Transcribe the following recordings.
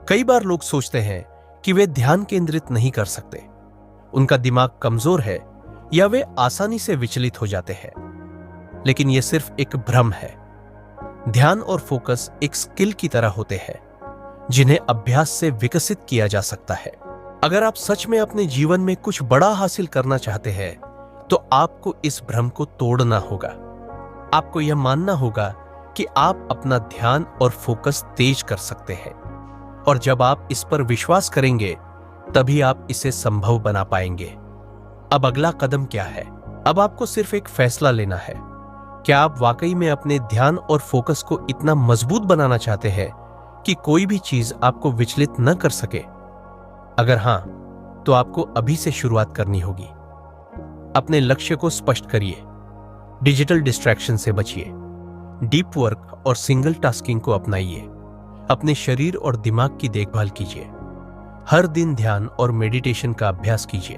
कई बार लोग सोचते हैं कि वे ध्यान केंद्रित नहीं कर सकते, उनका दिमाग कमजोर है या वे आसानी से विचलित हो जाते हैं। लेकिन यह सिर्फ एक भ्रम है। ध्यान और फोकस एक स्किल की तरह होते हैं जिन्हें अभ्यास से विकसित किया जा सकता है। अगर आप सच में अपने जीवन में कुछ बड़ा हासिल करना चाहते हैं तो आपको इस भ्रम को तोड़ना होगा। आपको यह मानना होगा कि आप अपना ध्यान और फोकस तेज कर सकते हैं, और जब आप इस पर विश्वास करेंगे तभी आप इसे संभव बना पाएंगे। अब अगला कदम क्या है? अब आपको सिर्फ एक फैसला लेना है। क्या आप वाकई में अपने ध्यान और फोकस को इतना मजबूत बनाना चाहते हैं कि कोई भी चीज आपको विचलित न कर सके? अगर हां, तो आपको अभी से शुरुआत करनी होगी। अपने लक्ष्य को स्पष्ट करिए, डिजिटल डिस्ट्रैक्शन से बचिए, डीप वर्क और सिंगल टास्किंग को अपनाइए, अपने शरीर और दिमाग की देखभाल कीजिए, हर दिन ध्यान और मेडिटेशन का अभ्यास कीजिए।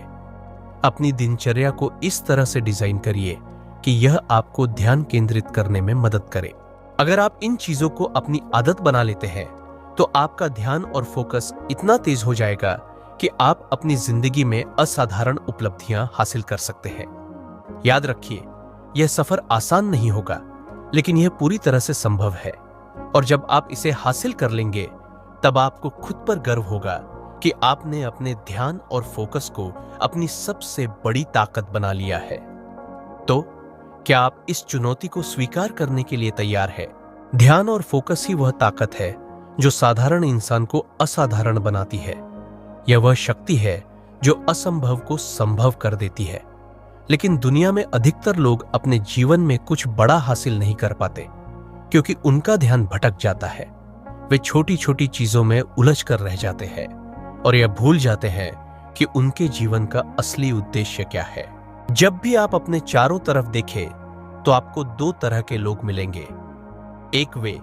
अपनी दिनचर्या को इस तरह से डिजाइन करिए कि यह आपको ध्यान केंद्रित करने में मदद करे। अगर आप इन चीजों को अपनी आदत बना लेते हैं तो आपका ध्यान और फोकस इतना तेज हो जाएगा कि आप अपनी जिंदगी में असाधारण उपलब्धियां हासिल कर सकते हैं। याद रखिए, यह सफर आसान नहीं होगा, लेकिन यह पूरी तरह से संभव है। और जब आप इसे हासिल कर लेंगे तब आपको खुद पर गर्व होगा कि आपने अपने ध्यान और फोकस को अपनी सबसे बड़ी ताकत बना लिया है। तो क्या आप इस चुनौती को स्वीकार करने के लिए तैयार हैं? ध्यान और फोकस ही वह ताकत है जो साधारण इंसान को असाधारण बनाती है। यह वह शक्ति है जो असंभव को संभव कर देती है। लेकिन दुनिया में अधिकतर लोग अपने जीवन में कुछ बड़ा हासिल नहीं कर पाते क्योंकि उनका ध्यान भटक जाता है। वे छोटी छोटी चीजों में उलझ कर रह जाते हैं और यह भूल जाते हैं कि उनके जीवन का असली उद्देश्य क्या है। जब भी आप अपने चारों तरफ देखें तो आपको दो तरह के लोग मिलेंगे। एक वे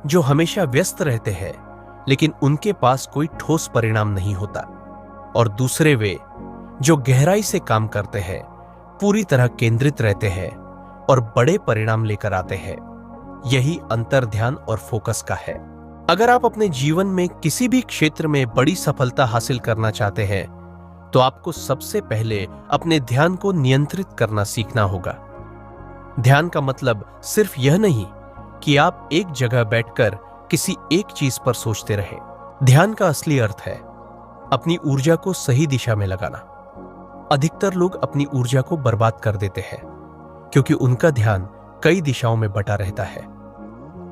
जो हमेशा व्यस्त रहते हैं लेकिन उनके पास कोई ठोस परिणाम नहीं होता, और दूसरे वे जो गहराई से काम करते हैं, पूरी तरह केंद्रित रहते हैं और बड़े परिणाम लेकर आते हैं। यही अंतर ध्यान और फोकस का है। अगर आप अपने जीवन में किसी भी क्षेत्र में बड़ी सफलता हासिल करना चाहते हैं तो आपको सबसे पहले अपने ध्यान को नियंत्रित करना सीखना होगा। ध्यान का मतलब सिर्फ यह नहीं कि आप एक जगह बैठकर किसी एक चीज पर सोचते रहे। ध्यान का असली अर्थ है अपनी ऊर्जा को सही दिशा में लगाना। अधिकतर लोग अपनी ऊर्जा को बर्बाद कर देते हैं क्योंकि उनका ध्यान कई दिशाओं में बटा रहता है।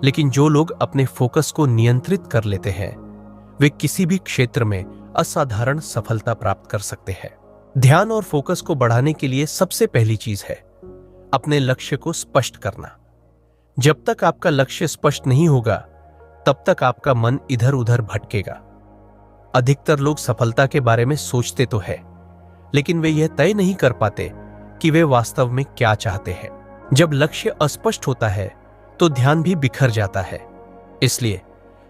लेकिन जो लोग अपने फोकस को नियंत्रित कर लेते हैं वे किसी भी क्षेत्र में असाधारण सफलता प्राप्त कर सकते हैं। ध्यान और फोकस को बढ़ाने के लिए सबसे पहली चीज है अपने लक्ष्य को स्पष्ट करना। जब तक आपका लक्ष्य स्पष्ट नहीं होगा तब तक आपका मन इधर उधर भटकेगा। अधिकतर लोग सफलता के बारे में सोचते तो है, लेकिन वे यह तय नहीं कर पाते कि वे वास्तव में क्या चाहते हैं। जब लक्ष्य अस्पष्ट होता है तो ध्यान भी बिखर जाता है। इसलिए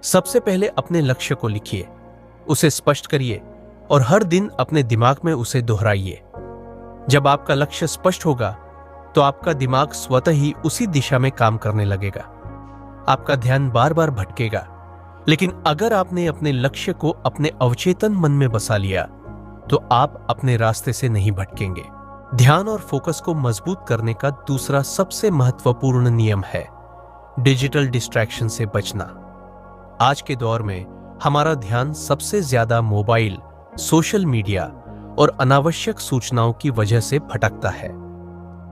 सबसे पहले अपने लक्ष्य को लिखिए, उसे स्पष्ट करिए और हर दिन अपने दिमाग में उसे दोहराइए। जब आपका लक्ष्य स्पष्ट होगा तो आपका दिमाग स्वतः ही उसी दिशा में काम करने लगेगा। आपका ध्यान बार बार भटकेगा, लेकिन अगर आपने अपने लक्ष्य को अपने अवचेतन मन में बसा लिया तो आप अपने रास्ते से नहीं भटकेंगे। ध्यान और फोकस को मजबूत करने का दूसरा सबसे महत्वपूर्ण नियम है डिजिटल डिस्ट्रैक्शन से बचना। आज के दौर में हमारा ध्यान सबसे ज्यादा मोबाइल, सोशल मीडिया और अनावश्यक सूचनाओं की वजह से भटकता है।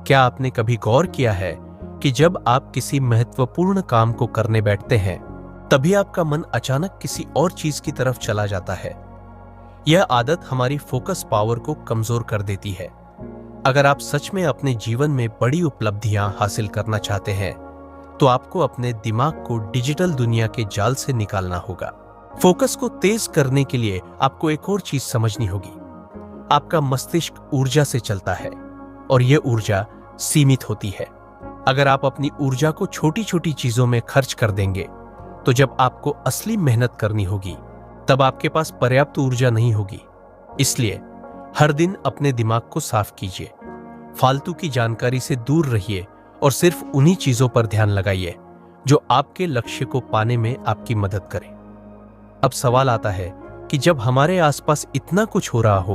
क्या आपने कभी गौर किया है कि जब आप किसी महत्वपूर्ण काम को करने बैठते हैं तभी आपका मन अचानक किसी और चीज की तरफ चला जाता है? यह आदत हमारी फोकस पावर को कमजोर कर देती है। अगर आप सच में अपने जीवन में बड़ी उपलब्धियां हासिल करना चाहते हैं तो आपको अपने दिमाग को डिजिटल दुनिया के जाल से निकालना होगा। फोकस को तेज करने के लिए आपको एक और चीज समझनी होगी। आपका मस्तिष्क ऊर्जा से चलता है और यह ऊर्जा सीमित होती है। अगर आप अपनी ऊर्जा को छोटी छोटी चीजों में खर्च कर देंगे तो जब आपको असली मेहनत करनी होगी तब आपके पास पर्याप्त ऊर्जा नहीं होगी। इसलिए हर दिन अपने दिमाग को साफ कीजिए, फालतू की जानकारी से दूर रहिए और सिर्फ उन्हीं चीजों पर ध्यान लगाइए जो आपके लक्ष्य को पाने में आपकी मदद करें। अब सवाल आता है कि जब हमारे आसपास इतना कुछ हो रहा हो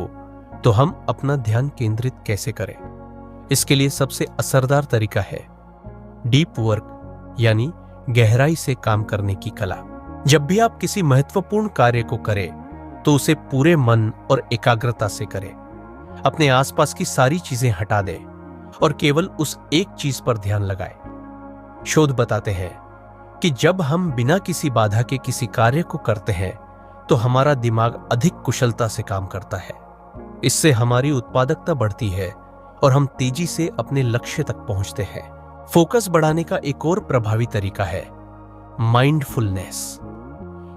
तो हम अपना ध्यान केंद्रित कैसे करें। इसके लिए सबसे असरदार तरीका है डीप वर्क, यानी गहराई से काम करने की कला। जब भी आप किसी महत्वपूर्ण कार्य को करें तो उसे पूरे मन और एकाग्रता से करें। अपने आसपास की सारी चीजें हटा दें और केवल उस एक चीज पर ध्यान लगाएं। शोध बताते हैं कि जब हम बिना किसी बाधा के किसी कार्य को करते हैं तो हमारा दिमाग अधिक कुशलता से काम करता है। इससे हमारी उत्पादकता बढ़ती है और हम तेजी से अपने लक्ष्य तक पहुंचते हैं। फोकस बढ़ाने का एक और प्रभावी तरीका है माइंडफुलनेस।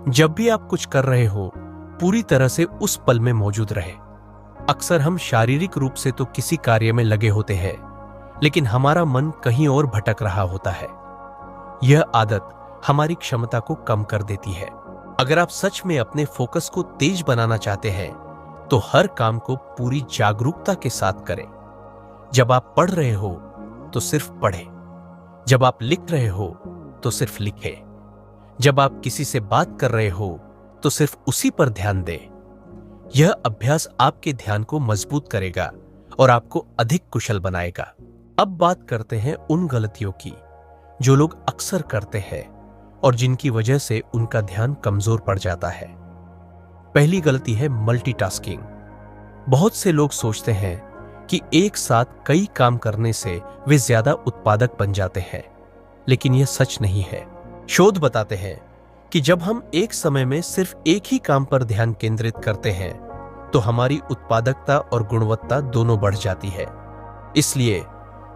जब भी आप कुछ कर रहे हो, पूरी तरह से उस पल में मौजूद रहे। अक्सर हम शारीरिक रूप से तो किसी कार्य में लगे होते हैं, लेकिन हमारा मन कहीं और भटक रहा होता है। यह आदत हमारी क्षमता को कम कर देती है। अगर आप सच में अपने फोकस को तेज बनाना चाहते हैं तो हर काम को पूरी जागरूकता के साथ करें। जब आप पढ़ रहे हो तो सिर्फ पढ़ें। जब आप लिख रहे हो तो सिर्फ लिखें। जब आप किसी से बात कर रहे हो तो सिर्फ उसी पर ध्यान दें। यह अभ्यास आपके ध्यान को मजबूत करेगा और आपको अधिक कुशल बनाएगा। अब बात करते हैं उन गलतियों की जो लोग अक्सर करते हैं और जिनकी वजह से उनका ध्यान कमजोर पड़ जाता है। पहली गलती है मल्टीटास्किंग। बहुत से लोग सोचते हैं कि एक साथ कई काम करने से वे ज्यादा उत्पादक बन जाते हैं, लेकिन यह सच नहीं है। शोध बताते हैं कि जब हम एक समय में सिर्फ एक ही काम पर ध्यान केंद्रित करते हैं तो हमारी उत्पादकता और गुणवत्ता दोनों बढ़ जाती है। इसलिए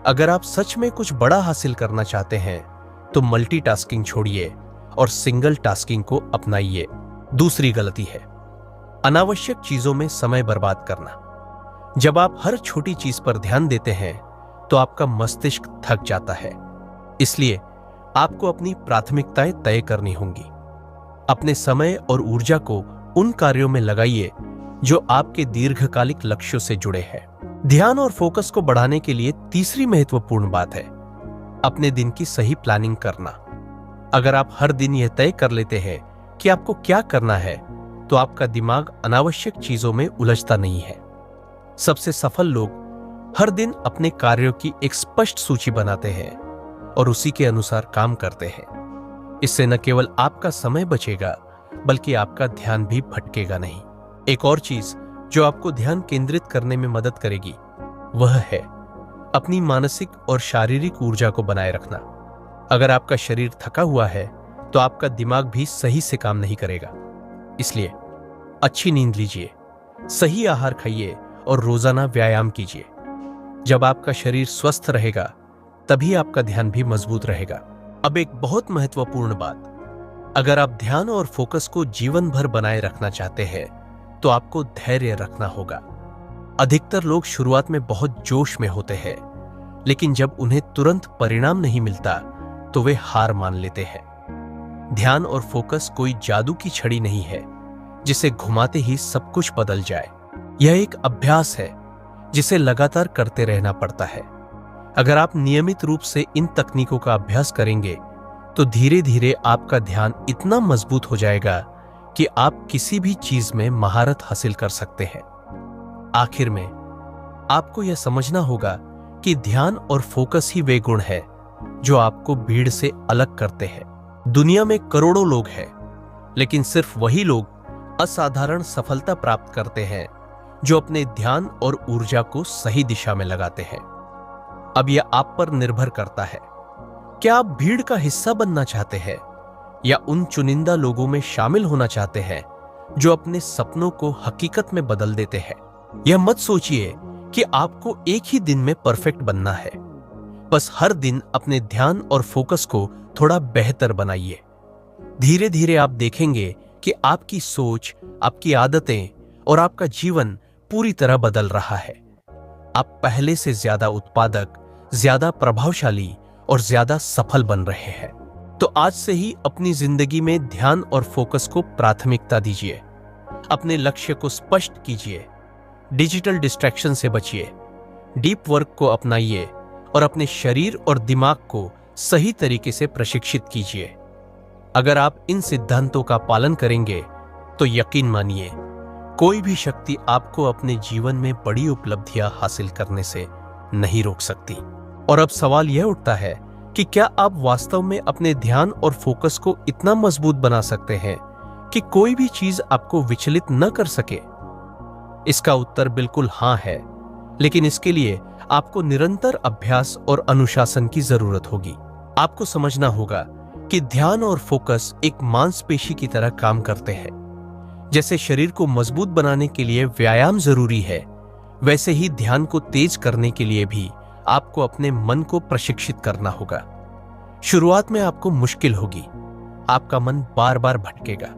अगर आप सच में कुछ बड़ा हासिल करना चाहते हैं तो मल्टीटास्किंग छोड़िए और सिंगल टास्किंग को अपनाइए। दूसरी गलती है अनावश्यक चीजों में समय बर्बाद करना। जब आप हर छोटी चीज पर ध्यान देते हैं तो आपका मस्तिष्क थक जाता है। इसलिए आपको अपनी प्राथमिकताएं तय करनी होंगी। अपने समय और ऊर्जा को उन कार्यों में लगाइए जो आपके दीर्घकालिक लक्ष्यों से जुड़े हैं। ध्यान और फोकस को बढ़ाने के लिए तीसरी महत्वपूर्ण बात है अपने दिन की सही प्लानिंग करना। अगर आप हर दिन यह तय कर लेते हैं कि आपको क्या करना है तो आपका दिमाग अनावश्यक चीजों में उलझता नहीं है। सबसे सफल लोग हर दिन अपने कार्यों की एक स्पष्ट सूची बनाते हैं और उसी के अनुसार काम करते हैं। इससे न केवल आपका समय बचेगा बल्कि आपका ध्यान भी भटकेगा नहीं। एक और चीज जो आपको ध्यान केंद्रित करने में मदद करेगी वह है अपनी मानसिक और शारीरिक ऊर्जा को बनाए रखना। अगर आपका शरीर थका हुआ है तो आपका दिमाग भी सही से काम नहीं करेगा। इसलिए अच्छी नींद लीजिए, सही आहार खाइए और रोजाना व्यायाम कीजिए। जब आपका शरीर स्वस्थ रहेगा तभी आपका ध्यान भी मजबूत रहेगा। अब एक बहुत महत्वपूर्ण बात, अगर आप ध्यान और फोकस को जीवन भर बनाए रखना चाहते हैं तो आपको धैर्य रखना होगा। अधिकतर लोग शुरुआत में बहुत जोश में होते हैं, लेकिन जब उन्हें तुरंत परिणाम नहीं मिलता तो वे हार मान लेते हैं। ध्यान और फोकस कोई जादू की छड़ी नहीं है जिसे घुमाते ही सब कुछ बदल जाए। यह एक अभ्यास है जिसे लगातार करते रहना पड़ता है। अगर आप नियमित रूप से इन तकनीकों का अभ्यास करेंगे तो धीरे धीरे आपका ध्यान इतना मजबूत हो जाएगा कि आप किसी भी चीज में महारत हासिल कर सकते हैं। आखिर में आपको यह समझना होगा कि ध्यान और फोकस ही वे गुण हैं जो आपको भीड़ से अलग करते हैं। दुनिया में करोड़ों लोग हैं, लेकिन सिर्फ वही लोग असाधारण सफलता प्राप्त करते हैं जो अपने ध्यान और ऊर्जा को सही दिशा में लगाते हैं। अब यह आप पर निर्भर करता है, क्या आप भीड़ का हिस्सा बनना चाहते हैं या उन चुनिंदा लोगों में शामिल होना चाहते हैं जो अपने सपनों को हकीकत में बदल देते हैं। यह मत सोचिए कि आपको एक ही दिन में परफेक्ट बनना है। बस हर दिन अपने ध्यान और फोकस को थोड़ा बेहतर बनाइए। धीरे धीरे आप देखेंगे कि आपकी सोच, आपकी आदतें और आपका जीवन पूरी तरह बदल रहा है। आप पहले से ज्यादा उत्पादक, ज्यादा प्रभावशाली और ज्यादा सफल बन रहे हैं। तो आज से ही अपनी जिंदगी में ध्यान और फोकस को प्राथमिकता दीजिए। अपने लक्ष्य को स्पष्ट कीजिए, डिजिटल डिस्ट्रैक्शन से बचिए, डीप वर्क को अपनाइए और अपने शरीर और दिमाग को सही तरीके से प्रशिक्षित कीजिए। अगर आप इन सिद्धांतों का पालन करेंगे तो यकीन मानिए, कोई भी शक्ति आपको अपने जीवन में बड़ी उपलब्धियां हासिल करने से नहीं रोक सकती। और अब सवाल यह उठता है कि क्या आप वास्तव में अपने ध्यान और फोकस को इतना मजबूत बना सकते हैं कि कोई भी चीज आपको विचलित न कर सके? इसका उत्तर बिल्कुल हां है, लेकिन इसके लिए आपको निरंतर अभ्यास और अनुशासन की जरूरत होगी। आपको समझना होगा कि ध्यान और फोकस एक मांसपेशी की तरह काम करते हैं। जैसे शरीर को मजबूत बनाने के लिए व्यायाम जरूरी है, वैसे ही ध्यान को तेज करने के लिए भी आपको अपने मन को प्रशिक्षित करना होगा। शुरुआत में आपको मुश्किल होगी, आपका मन बार बार भटकेगा,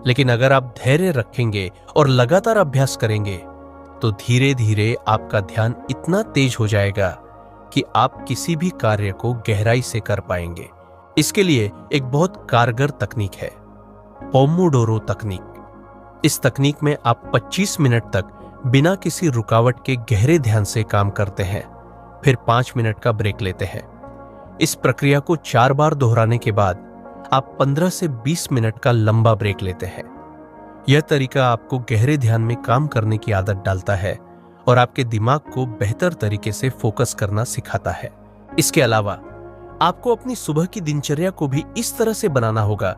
लेकिन अगर आप धैर्य रखेंगे और लगातार अभ्यास करेंगे तो धीरे धीरे आपका ध्यान इतना तेज हो जाएगा कि आप किसी भी कार्य को गहराई से कर पाएंगे। इसके लिए एक बहुत कारगर तकनीक है, पोमोडोरो तकनीक। इस तकनीक में आप 25 मिनट तक बिना किसी रुकावट के गहरे ध्यान से काम करते हैं, फिर 5 मिनट का ब्रेक लेते हैं। इस प्रक्रिया को 4 बार दोहराने के बाद आप 15 से 20 मिनट का लंबा ब्रेक लेते हैं। यह तरीका आपको गहरे ध्यान में काम करने की आदत डालता है और आपके दिमाग को बेहतर तरीके से फोकस करना सिखाता है। इसके अलावा आपको अपनी सुबह की दिनचर्या को भी इस तरह से बनाना होगा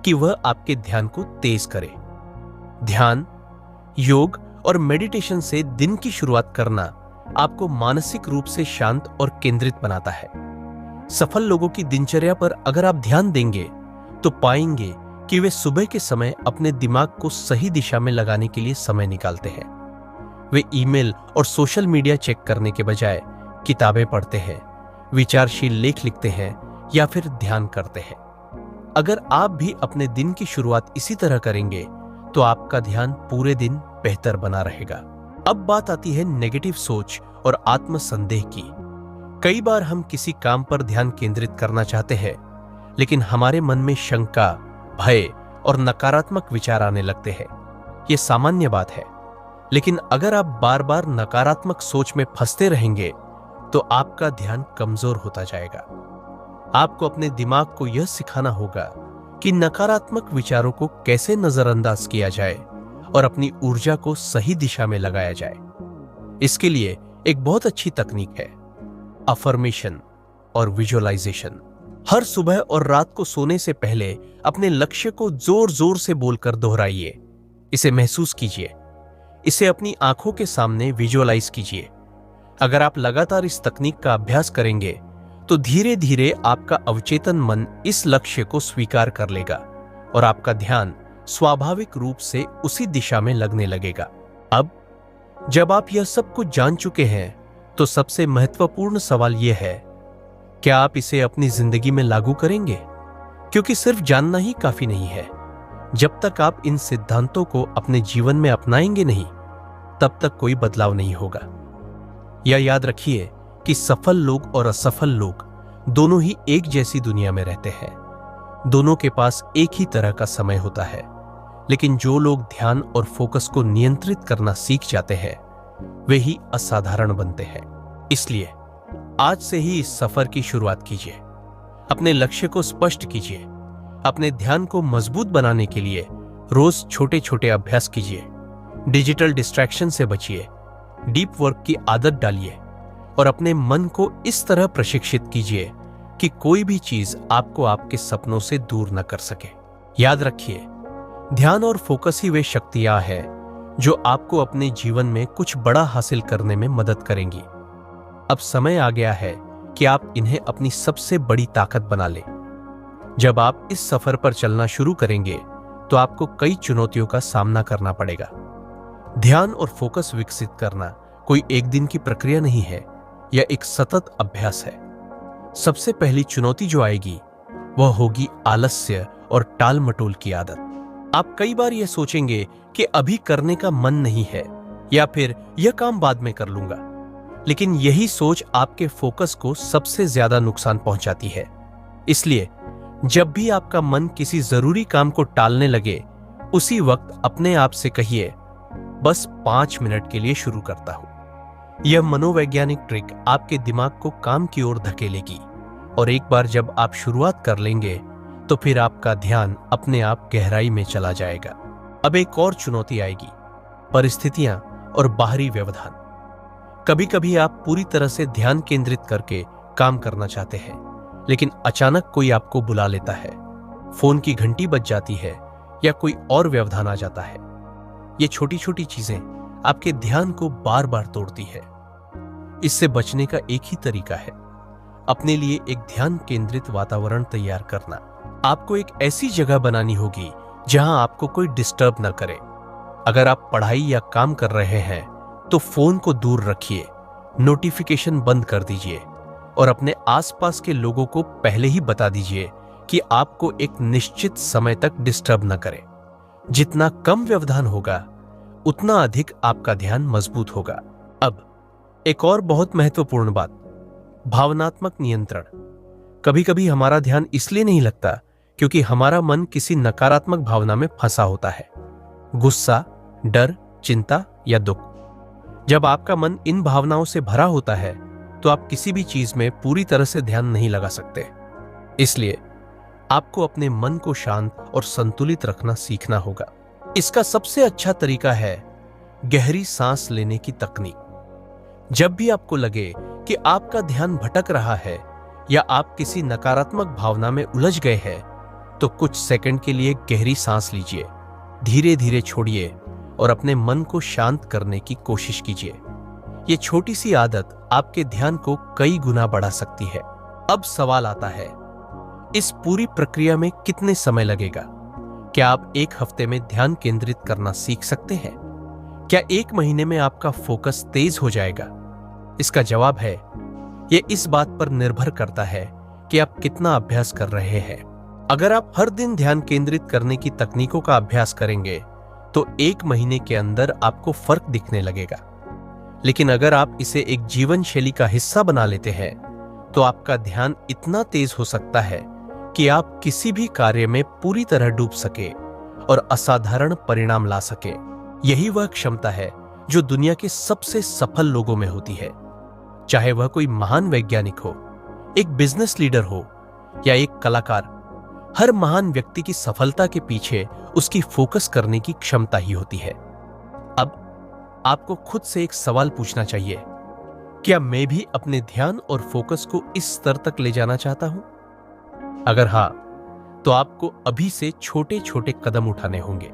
कि वह आपके ध्यान को तेज करे। ध्यान, योग और मेडिटेशन से दिन की शुरुआत करना आपको मानसिक रूप से शांत और केंद्रित बनाता है। सफल लोगों की दिनचर्या पर अगर आप ध्यान देंगे तो पाएंगे कि वे सुबह के समय अपने दिमाग को सही दिशा में लगाने के लिए समय निकालते हैं। वे ईमेल और सोशल मीडिया चेक करने के बजाय किताबें पढ़ते हैं, विचारशील लेख लिखते हैं या फिर ध्यान करते हैं। अगर आप भी अपने दिन की शुरुआत इसी तरह करेंगे तो आपका ध्यान पूरे दिन बेहतर बना रहेगा। अब बात आती है नेगेटिव सोच और आत्मसंदेह की। कई बार हम किसी काम पर ध्यान केंद्रित करना चाहते हैं, लेकिन हमारे मन में शंका, भय और नकारात्मक विचार आने लगते हैं। यह सामान्य बात है, लेकिन अगर आप बार बार नकारात्मक सोच में फंसते रहेंगे तो आपका ध्यान कमजोर होता जाएगा। आपको अपने दिमाग को यह सिखाना होगा कि नकारात्मक विचारों को कैसे नजरअंदाज किया जाए और अपनी ऊर्जा को सही दिशा में लगाया जाए। इसके लिए एक बहुत अच्छी तकनीक है, अफर्मेशन और विजुअलाइजेशन। हर सुबह और रात को सोने से पहले अपने लक्ष्य को जोर जोर से बोलकर दोहराइए। इसे महसूस कीजिए, इसे अपनी आंखों के सामने विजुअलाइज कीजिए। अगर आप लगातार इस तकनीक का अभ्यास करेंगे तो धीरे धीरे आपका अवचेतन मन इस लक्ष्य को स्वीकार कर लेगा और आपका ध्यान स्वाभाविक रूप से उसी दिशा में लगने लगेगा। अब जब आप यह सब कुछ जान चुके हैं तो सबसे महत्वपूर्ण सवाल यह है, क्या आप इसे अपनी जिंदगी में लागू करेंगे? क्योंकि सिर्फ जानना ही काफी नहीं है। जब तक आप इन सिद्धांतों को अपने जीवन में अपनाएंगे नहीं, तब तक कोई बदलाव नहीं होगा। यह याद रखिए कि सफल लोग और असफल लोग दोनों ही एक जैसी दुनिया में रहते हैं। दोनों के पास एक ही तरह का समय होता है, लेकिन जो लोग ध्यान और फोकस को नियंत्रित करना सीख जाते हैं वे ही असाधारण बनते हैं। इसलिए आज से ही इस सफर की शुरुआत कीजिए। अपने लक्ष्य को स्पष्ट कीजिए। अपने ध्यान को मजबूत बनाने के लिए रोज छोटे छोटे अभ्यास कीजिए। डिजिटल डिस्ट्रैक्शन से बचिए, डीप वर्क की आदत डालिए और अपने मन को इस तरह प्रशिक्षित कीजिए कि कोई भी चीज आपको आपके सपनों से दूर न कर सके। याद रखिए, ध्यान और फोकस ही वे शक्तियां हैं जो आपको अपने जीवन में कुछ बड़ा हासिल करने में मदद करेंगी। अब समय आ गया है कि आप इन्हें अपनी सबसे बड़ी ताकत बना लें। जब आप इस सफर पर चलना शुरू करेंगे तो आपको कई चुनौतियों का सामना करना पड़ेगा। ध्यान और फोकस विकसित करना कोई एक दिन की प्रक्रिया नहीं है, यह एक सतत अभ्यास है। सबसे पहली चुनौती जो आएगी वह होगी आलस्य और टाल मटोल की आदत। आप कई बार यह सोचेंगे कि अभी करने का मन नहीं है या फिर यह काम बाद में कर लूंगा, लेकिन यही सोच आपके फोकस को सबसे ज्यादा नुकसान पहुंचाती है। इसलिए जब भी आपका मन किसी जरूरी काम को टालने लगे, उसी वक्त अपने आप से कहिए, बस 5 मिनट के लिए शुरू करता हूं। यह मनोवैज्ञानिक ट्रिक आपके दिमाग को काम की ओर धकेलेगी और एक बार जब आप शुरुआत कर लेंगे तो फिर आपका ध्यान अपने आप गहराई में चला जाएगा। अब एक और चुनौती आएगी, परिस्थितियां और बाहरी व्यवधान। कभी कभी आप पूरी तरह से ध्यान केंद्रित करके काम करना चाहते हैं, लेकिन अचानक कोई आपको बुला लेता है, फोन की घंटी बज जाती है या कोई और व्यवधान आ जाता है। ये छोटी छोटी चीजें आपके ध्यान को बार बार तोड़ती है। इससे बचने का एक ही तरीका है, अपने लिए एक ध्यान केंद्रित वातावरण तैयार करना। आपको एक ऐसी जगह बनानी होगी जहां आपको कोई डिस्टर्ब न करे। अगर आप पढ़ाई या काम कर रहे हैं तो फोन को दूर रखिए, नोटिफिकेशन बंद कर दीजिए और अपने आसपास के लोगों को पहले ही बता दीजिए कि आपको एक निश्चित समय तक डिस्टर्ब न करें। जितना कम व्यवधान होगा उतना अधिक आपका ध्यान मजबूत होगा। अब एक और बहुत महत्वपूर्ण बात, भावनात्मक नियंत्रण। कभी कभी हमारा ध्यान इसलिए नहीं लगता क्योंकि हमारा मन किसी नकारात्मक भावना में फंसा होता है, गुस्सा, डर, चिंता या दुख। जब आपका मन इन भावनाओं से भरा होता है तो आप किसी भी चीज में पूरी तरह से ध्यान नहीं लगा सकते। इसलिए आपको अपने मन को शांत और संतुलित रखना सीखना होगा। इसका सबसे अच्छा तरीका है गहरी सांस लेने की तकनीक। जब भी आपको लगे कि आपका ध्यान भटक रहा है या आप किसी नकारात्मक भावना में उलझ गए हैं, तो कुछ सेकंड के लिए गहरी सांस लीजिए, धीरे धीरे छोड़िए और अपने मन को शांत करने की कोशिश कीजिए। ये छोटी सी आदत आपके ध्यान को कई गुना बढ़ा सकती है। अब सवाल आता है, इस पूरी प्रक्रिया में कितने समय लगेगा? क्या आप एक हफ्ते में ध्यान केंद्रित करना सीख सकते हैं? क्या एक महीने में आपका फोकस तेज हो जाएगा? इसका जवाब है, यह इस बात पर निर्भर करता है कि आप कितना अभ्यास कर रहे हैं। अगर आप हर दिन ध्यान केंद्रित करने की तकनीकों का अभ्यास करेंगे तो एक महीने के अंदर आपको फर्क दिखने लगेगा। लेकिन अगर आप इसे एक जीवन शैली का हिस्सा बना लेते हैं तो आपका ध्यान इतना तेज हो सकता है कि आप किसी भी कार्य में पूरी तरह डूब सके और असाधारण परिणाम ला सके। यही वह क्षमता है जो दुनिया के सबसे सफल लोगों में होती है। चाहे वह कोई महान वैज्ञानिक हो, एक बिजनेस लीडर हो या एक कलाकार, हर महान व्यक्ति की सफलता के पीछे उसकी फोकस करने की क्षमता ही होती है। अब आपको खुद से एक सवाल पूछना चाहिए, क्या मैं भी अपने ध्यान और फोकस को इस स्तर तक ले जाना चाहता हूं? अगर हां, तो आपको अभी से छोटे छोटे कदम उठाने होंगे।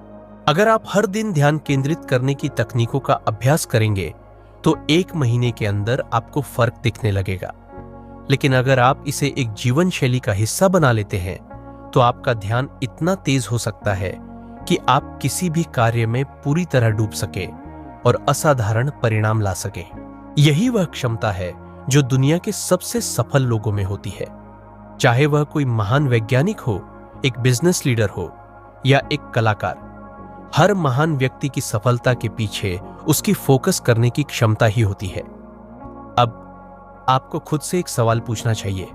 अगर आप हर दिन ध्यान केंद्रित करने की तकनीकों का अभ्यास करेंगे तो एक महीने के अंदर आपको फर्क दिखने लगेगा। लेकिन अगर आप इसे एक जीवन शैली का हिस्सा बना लेते हैं तो आपका ध्यान इतना तेज हो सकता है कि आप किसी भी कार्य में पूरी तरह डूब सके और असाधारण परिणाम ला सके। यही वह क्षमता है जो दुनिया के सबसे सफल लोगों में होती है। चाहे वह कोई महान वैज्ञानिक हो, एक बिजनेस लीडर हो या एक कलाकार, हर महान व्यक्ति की सफलता के पीछे उसकी फोकस करने की क्षमता ही होती है। अब आपको खुद से एक सवाल पूछना चाहिए,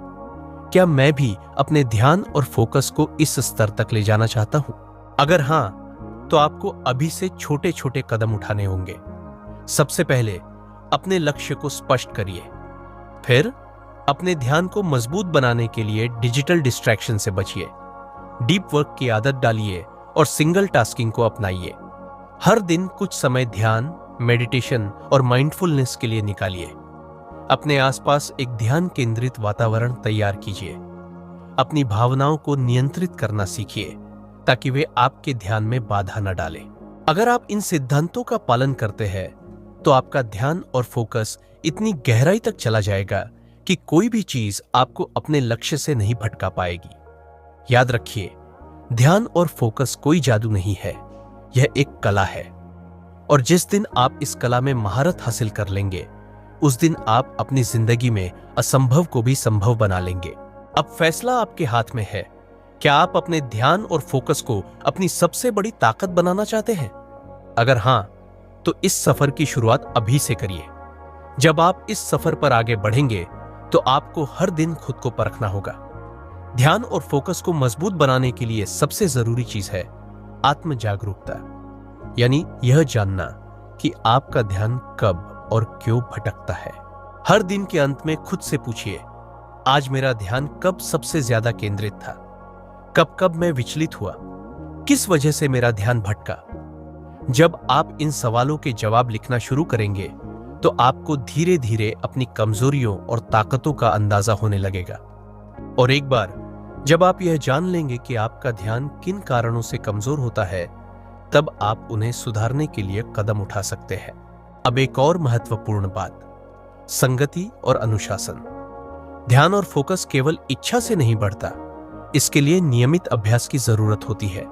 क्या मैं भी अपने ध्यान और फोकस को इस स्तर तक ले जाना चाहता हूं? अगर हां, तो आपको अभी से छोटे छोटे कदम उठाने होंगे। सबसे पहले अपने लक्ष्य को स्पष्ट करिए। फिर अपने ध्यान को मजबूत बनाने के लिए डिजिटल डिस्ट्रैक्शन से बचिए, डीप वर्क की आदत डालिए और सिंगल टास्किंग को अपनाइए। हर दिन कुछ समय ध्यान, मेडिटेशन और माइंडफुलनेस के लिए निकालिए। अपने आसपास एक ध्यान केंद्रित वातावरण तैयार कीजिए। अपनी भावनाओं को नियंत्रित करना सीखिए ताकि वे आपके ध्यान में बाधा न डालें। अगर आप इन सिद्धांतों का पालन करते हैं तो आपका ध्यान और फोकस इतनी गहराई तक चला जाएगा कि कोई भी चीज आपको अपने लक्ष्य से नहीं भटका पाएगी। याद रखिए, ध्यान और फोकस कोई जादू नहीं है, यह एक कला है। और जिस दिन आप इस कला में महारत हासिल कर लेंगे, उस दिन आप अपनी जिंदगी में असंभव को भी संभव बना लेंगे। अब फैसला आपके हाथ में है। क्या आप अपने ध्यान और फोकस को अपनी सबसे बड़ी ताकत बनाना चाहते हैं? अगर हां, तो इस सफर की शुरुआत अभी से करिए। जब आप इस सफर पर आगे बढ़ेंगे तो आपको हर दिन खुद को परखना होगा। ध्यान और फोकस को मजबूत बनाने के लिए सबसे जरूरी चीज है आत्म जागरूकता, यानी यह जानना कि आपका ध्यान कब और क्यों भटकता है। हर दिन के अंत में खुद से पूछिए, आज मेरा ध्यान कब सबसे ज्यादा केंद्रित था? कब कब मैं विचलित हुआ? किस वजह से मेरा ध्यान भटका? जब आप इन सवालों के जवाब लिखना शुरू करेंगे तो आपको धीरे धीरे अपनी कमजोरियों और ताकतों का अंदाजा होने लगेगा। और एक बार जब आप यह जान लेंगे कि आपका ध्यान किन कारणों से कमजोर होता है, तब आप उन्हें सुधारने के लिए कदम उठा सकते हैं। अब एक और महत्वपूर्ण बात, संगति और अनुशासन। ध्यान और फोकस केवल इच्छा से नहीं बढ़ता, इसके लिए नियमित अभ्यास की जरूरत होती है।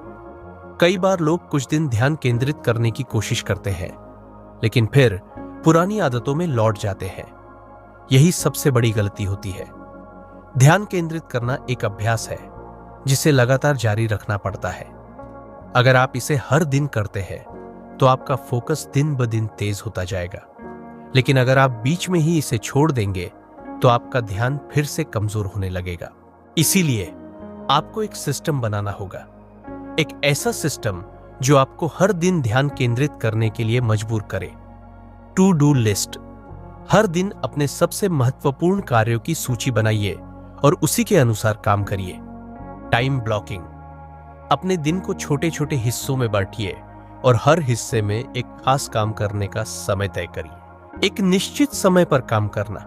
कई बार लोग कुछ दिन ध्यान केंद्रित करने की कोशिश करते हैं, लेकिन फिर पुरानी आदतों में लौट जाते हैं। यही सबसे बड़ी गलती होती है। ध्यान केंद्रित करना एक अभ्यास है जिसे लगातार जारी रखना पड़ता है। अगर आप इसे हर दिन करते हैं तो आपका फोकस दिन ब दिन तेज होता जाएगा, लेकिन अगर आप बीच में ही इसे छोड़ देंगे तो आपका ध्यान फिर से कमजोर होने लगेगा। इसीलिए आपको एक सिस्टम बनाना होगा, एक ऐसा सिस्टम जो आपको हर दिन ध्यान केंद्रित करने के लिए मजबूर करे। To do list. हर दिन अपने सबसे महत्वपूर्ण कार्यों की सूची बनाइए और उसी के अनुसार काम करिए। Time blocking. अपने दिन को छोटे छोटे हिस्सों में बांटिए और हर हिस्से में एक खास काम करने का समय तय करिए। एक निश्चित समय पर काम करना।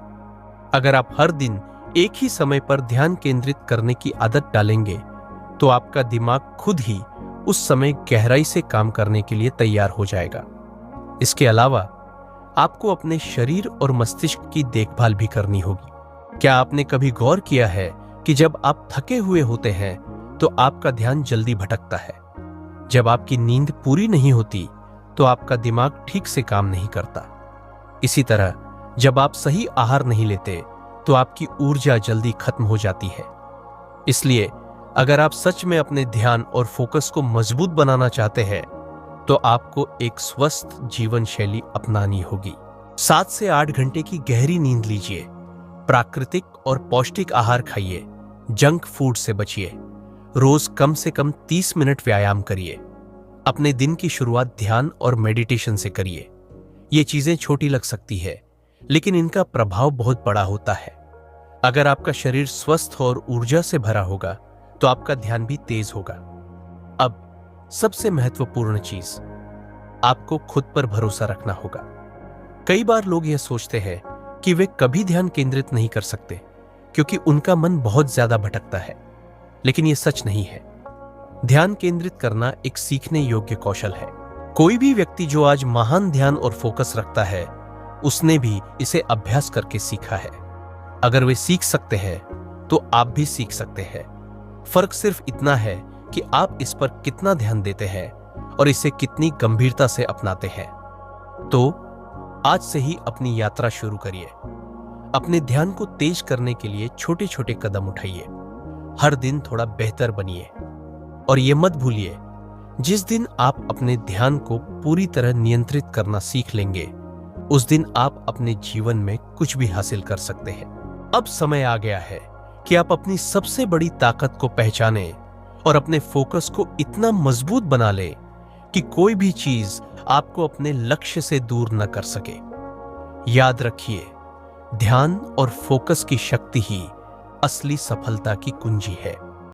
अगर आप हर दिन एक ही समय पर ध्यान केंद्रित करने की आदत डालेंगे तो आपका दिमाग खुद ही उस समय गहराई से काम करने के लिए तैयार हो जाएगा। इसके अलावा आपको अपने शरीर और मस्तिष्क की देखभाल भी करनी होगी। क्या आपने कभी गौर किया है कि जब आप थके हुए होते हैं तो आपका ध्यान जल्दी भटकता है? जब आपकी नींद पूरी नहीं होती तो आपका दिमाग ठीक से काम नहीं करता। इसी तरह जब आप सही आहार नहीं लेते तो आपकी ऊर्जा जल्दी खत्म हो जाती है। इसलिए अगर आप सच में अपने ध्यान और फोकस को मजबूत बनाना चाहते हैं तो आपको एक स्वस्थ जीवन शैली अपनानी होगी। 7 से 8 घंटे की गहरी नींद लीजिए, प्राकृतिक और पौष्टिक आहार खाइए, जंक फूड से बचिए, रोज कम से कम 30 मिनट व्यायाम करिए। अपने दिन की शुरुआत ध्यान और मेडिटेशन से करिए। ये चीजें छोटी लग सकती है, लेकिन इनका प्रभाव बहुत बड़ा होता है। अगर आपका शरीर स्वस्थ और ऊर्जा से भरा होगा तो आपका ध्यान भी तेज होगा। अब सबसे महत्वपूर्ण चीज, आपको खुद पर भरोसा रखना होगा। कई बार लोग यह सोचते हैं कि वे कभी ध्यान केंद्रित नहीं कर सकते क्योंकि उनका मन बहुत ज्यादा भटकता है, लेकिन यह सच नहीं है। ध्यान केंद्रित करना एक सीखने योग्य कौशल है। कोई भी व्यक्ति जो आज महान ध्यान और फोकस रखता है, उसने भी इसे अभ्यास करके सीखा है। अगर वे सीख सकते हैं तो आप भी सीख सकते हैं। फर्क सिर्फ इतना है कि आप इस पर कितना ध्यान देते हैं और इसे कितनी गंभीरता से अपनाते हैं। तो आज से ही अपनी यात्रा शुरू करिए। अपने ध्यान को तेज करने के लिए छोटे छोटे कदम उठाइए। हर दिन थोड़ा बेहतर बनिए और ये मत भूलिए, जिस दिन आप अपने ध्यान को पूरी तरह नियंत्रित करना सीख लेंगे, उस दिन आप अपने जीवन में कुछ भी हासिल कर सकते हैं। अब समय आ गया है कि आप अपनी सबसे बड़ी ताकत को पहचानें और अपने फोकस को इतना मजबूत बना ले कि कोई भी चीज आपको अपने लक्ष्य से दूर न कर सके। याद रखिए, ध्यान और फोकस की शक्ति ही असली सफलता की कुंजी है।